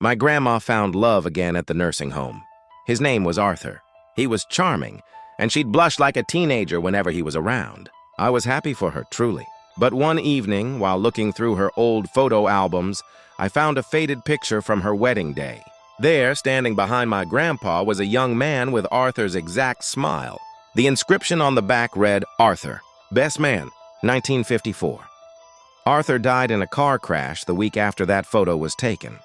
My grandma found love again at the nursing home. His name was Arthur. He was charming, and she'd blush like a teenager whenever he was around. I was happy for her, truly. But one evening, while looking through her old photo albums, I found a faded picture from her wedding day. There, standing behind my grandpa, was a young man with Arthur's exact smile. The inscription on the back read, "Arthur, best man, 1954. Arthur died in a car crash the week after that photo was taken.